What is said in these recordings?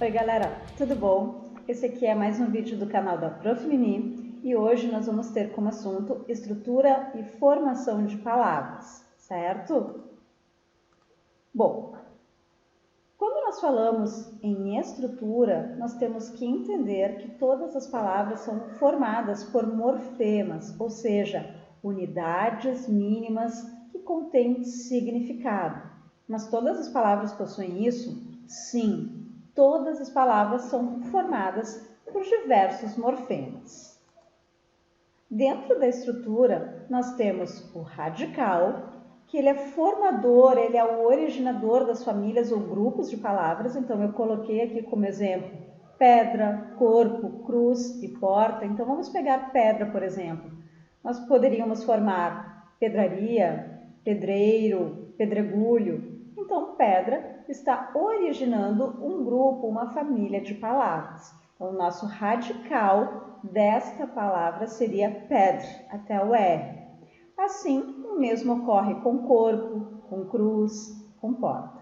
Oi galera, tudo bom? Esse aqui é mais um vídeo do canal da Prof. Mini e hoje nós vamos ter como assunto estrutura e formação de palavras, certo? Bom, quando nós falamos em estrutura, nós temos que entender que todas as palavras são formadas por morfemas, ou seja, unidades mínimas que contêm significado. Mas todas as palavras possuem isso? Sim. Todas as palavras são formadas por diversos morfemas. Dentro da estrutura, nós temos o radical, que ele é formador, ele é o originador das famílias ou grupos de palavras. Então, eu coloquei aqui como exemplo pedra, corpo, cruz e porta. Então, vamos pegar pedra, por exemplo. Nós poderíamos formar pedraria, pedreiro, pedregulho. Então, pedra está originando um grupo, uma família de palavras. Então, o nosso radical desta palavra seria pedra, até o R. Assim, o mesmo ocorre com corpo, com cruz, com porta.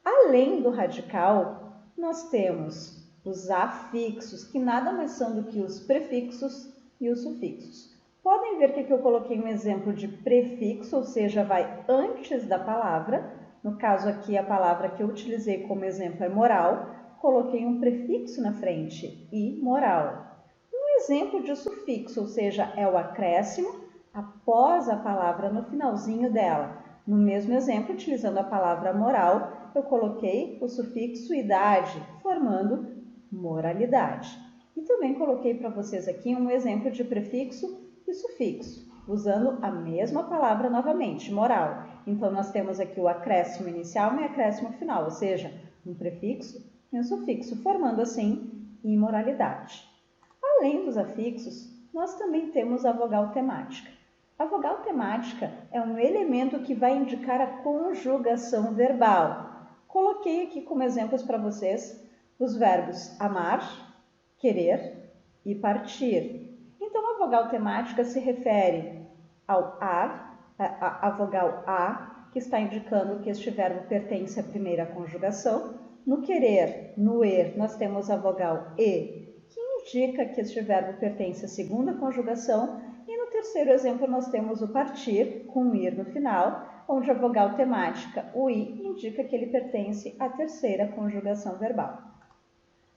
Além do radical, nós temos os afixos, que nada mais são do que os prefixos e os sufixos. Podem ver que aqui eu coloquei um exemplo de prefixo, ou seja, vai antes da palavra. No caso aqui, a palavra que eu utilizei como exemplo é moral. Coloquei um prefixo na frente, e moral. Um exemplo de sufixo, ou seja, é o acréscimo após a palavra no finalzinho dela. No mesmo exemplo, utilizando a palavra moral, eu coloquei o sufixo idade, formando moralidade. E também coloquei para vocês aqui um exemplo de prefixo e sufixo, usando a mesma palavra novamente, moral. Então, nós temos aqui o acréscimo inicial e o acréscimo final, ou seja, um prefixo e um sufixo, formando assim imoralidade. Além dos afixos, nós também temos a vogal temática. A vogal temática é um elemento que vai indicar a conjugação verbal. Coloquei aqui como exemplos para vocês os verbos amar, querer e partir. Então, a vogal temática se refere ao a vogal A, que está indicando que este verbo pertence à primeira conjugação. No querer, no er, nós temos a vogal E, que indica que este verbo pertence à segunda conjugação. E no terceiro exemplo, nós temos o partir, com ir no final, onde a vogal temática, o i, indica que ele pertence à terceira conjugação verbal.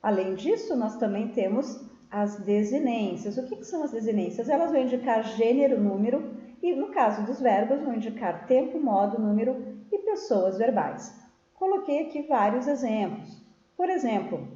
Além disso, nós também temos as desinências. O que são as desinências? Elas vão indicar gênero, número e, no caso dos verbos, vão indicar tempo, modo, número e pessoas verbais. Coloquei aqui vários exemplos. Por exemplo,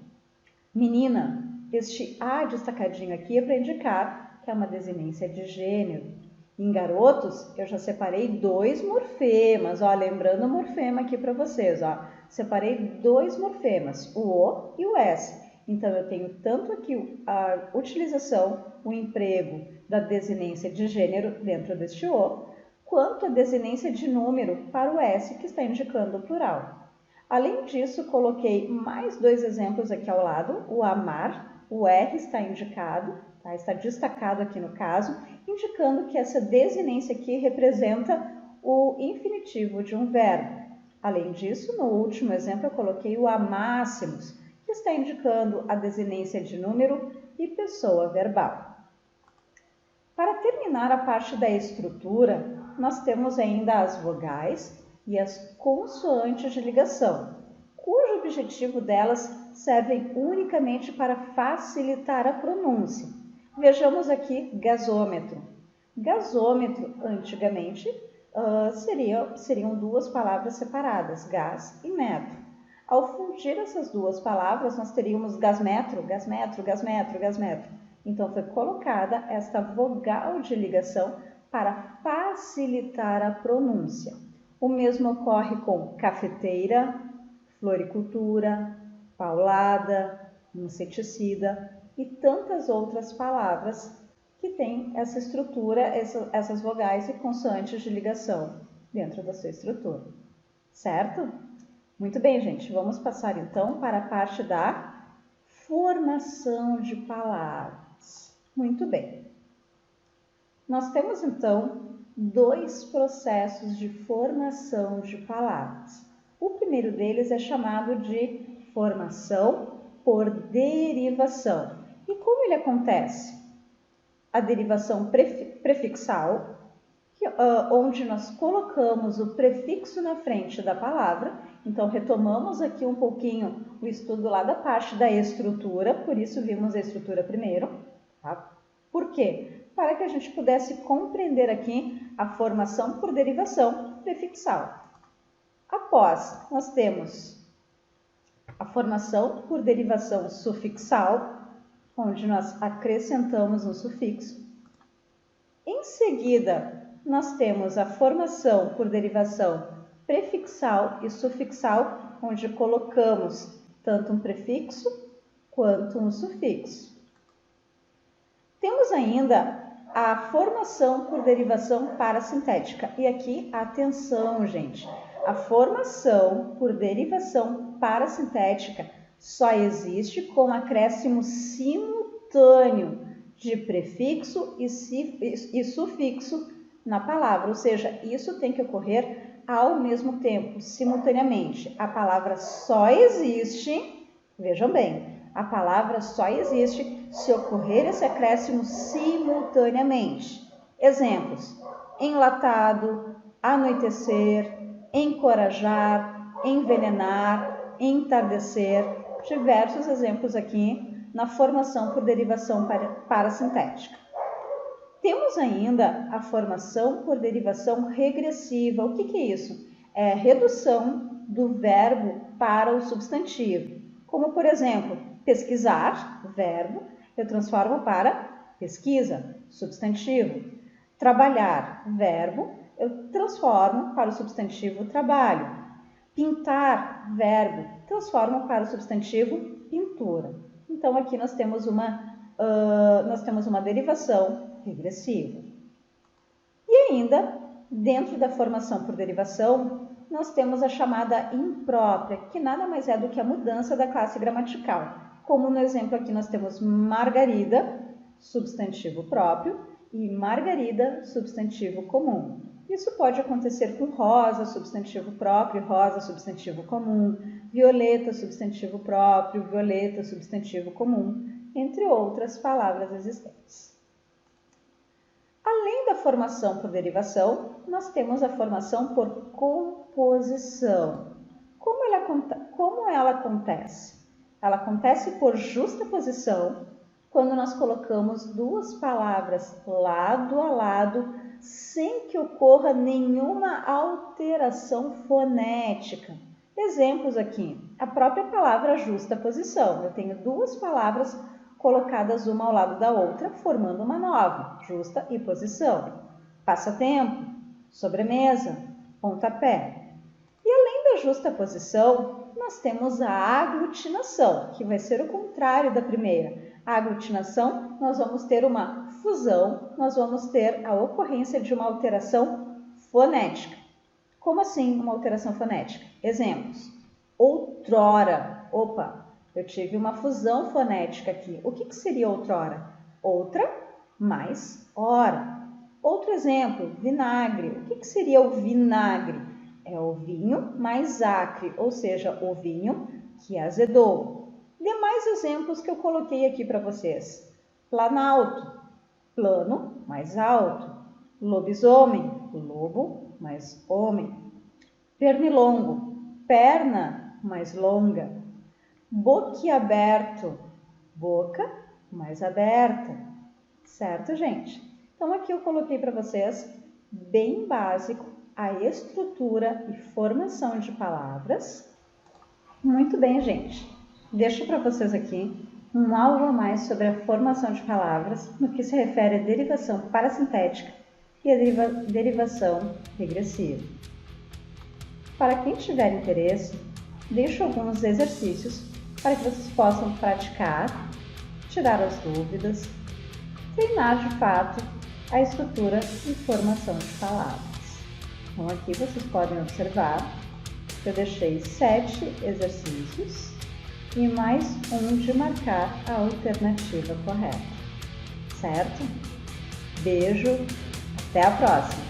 menina, este A destacadinho aqui é para indicar que é uma desinência de gênero. Em garotos, eu já separei dois morfemas, ó, lembrando o morfema aqui para vocês, ó. Separei dois morfemas, o O e o S. Então, eu tenho tanto aqui a utilização, o emprego da desinência de gênero dentro deste O, quanto a desinência de número para o S, que está indicando o plural. Além disso, coloquei mais dois exemplos aqui ao lado, o amar, o R está indicado, tá? Está destacado aqui no caso, indicando que essa desinência aqui representa o infinitivo de um verbo. Além disso, no último exemplo, eu coloquei o amáximos, que está indicando a desinência de número e pessoa verbal. Para terminar a parte da estrutura, nós temos ainda as vogais e as consoantes de ligação, cujo objetivo delas servem unicamente para facilitar a pronúncia. Vejamos aqui gasômetro. Gasômetro, antigamente, seriam duas palavras separadas, gás e metro. Ao fundir essas duas palavras, nós teríamos gasmetro, gasmetro, gasmetro, gasmetro. Então, foi colocada esta vogal de ligação para facilitar a pronúncia. O mesmo ocorre com cafeteira, floricultura, paulada, inseticida e tantas outras palavras que têm essa estrutura, essas vogais e consoantes de ligação dentro da sua estrutura. Certo? Muito bem, gente. Vamos passar então para a parte da formação de palavras. Muito bem. Nós temos então dois processos de formação de palavras. O primeiro deles é chamado de Formação por derivação. E como ele acontece? A derivação prefixal, onde nós colocamos o prefixo na frente da palavra. Então, retomamos aqui um pouquinho o estudo lá da parte da estrutura, por isso vimos a estrutura primeiro. Tá? Por quê? Para que a gente pudesse compreender aqui a formação por derivação prefixal. Após, nós temos a formação por derivação sufixal, onde nós acrescentamos um sufixo. Em seguida, nós temos a formação por derivação prefixal e sufixal, onde colocamos tanto um prefixo quanto um sufixo. Temos ainda a formação por derivação parasintética. E aqui, atenção, gente, a formação por derivação parasintética só existe com acréscimo simultâneo de prefixo e sufixo na palavra, ou seja, isso tem que ocorrer ao mesmo tempo, simultaneamente. A palavra só existe, vejam bem, a palavra só existe se ocorrer esse acréscimo simultaneamente. Exemplos: enlatado, anoitecer, encorajar, envenenar, entardecer. Diversos exemplos aqui na formação por derivação parasintética. Temos ainda a formação por derivação regressiva. O que é isso? É redução do verbo para o substantivo. Como, por exemplo, pesquisar, verbo, eu transformo para pesquisa, substantivo. Trabalhar, verbo, eu transformo para o substantivo trabalho. Pintar, verbo, transformo para o substantivo pintura. Então, aqui nós temos uma derivação regressiva. E ainda, dentro da formação por derivação, nós temos a chamada imprópria, que nada mais é do que a mudança da classe gramatical. Como no exemplo aqui nós temos Margarida, substantivo próprio, e Margarida, substantivo comum. Isso pode acontecer com rosa, substantivo próprio, rosa, substantivo comum, violeta, substantivo próprio, violeta, substantivo comum, entre outras palavras existentes. Além da formação por derivação, nós temos a formação por composição. Como ela acontece? Ela acontece por justaposição, quando nós colocamos duas palavras lado a lado, sem que ocorra nenhuma alteração fonética. Exemplos aqui, a própria palavra justaposição. Eu tenho duas palavras colocadas uma ao lado da outra, formando uma nova, justa e posição. Passatempo, sobremesa, pontapé. E além da justaposição, nós temos a aglutinação, que vai ser o contrário da primeira. A aglutinação, nós vamos ter uma fusão, nós vamos ter a ocorrência de uma alteração fonética. Como assim uma alteração fonética? Exemplos. Outrora. Opa, eu tive uma fusão fonética aqui. O que seria outrora? Outra mais hora. Outro exemplo, vinagre. O que seria o vinagre? É o vinho mais acre, ou seja, o vinho que azedou. Demais exemplos que eu coloquei aqui para vocês. Planalto, plano mais alto. Lobisomem, lobo mais homem. Pernilongo, perna mais longa. Boquiaberto, boca mais aberta. Certo, gente? Então, aqui eu coloquei para vocês, bem básico, a estrutura e formação de palavras. Muito bem, gente. Deixo para vocês aqui um algo a mais sobre a formação de palavras no que se refere à derivação parasintética e à derivação regressiva. Para quem tiver interesse, deixo alguns exercícios para que vocês possam praticar, tirar as dúvidas, treinar de fato a estrutura e formação de palavras. Então, aqui vocês podem observar que eu deixei 7 exercícios e mais um de marcar a alternativa correta. Certo? Beijo, até a próxima!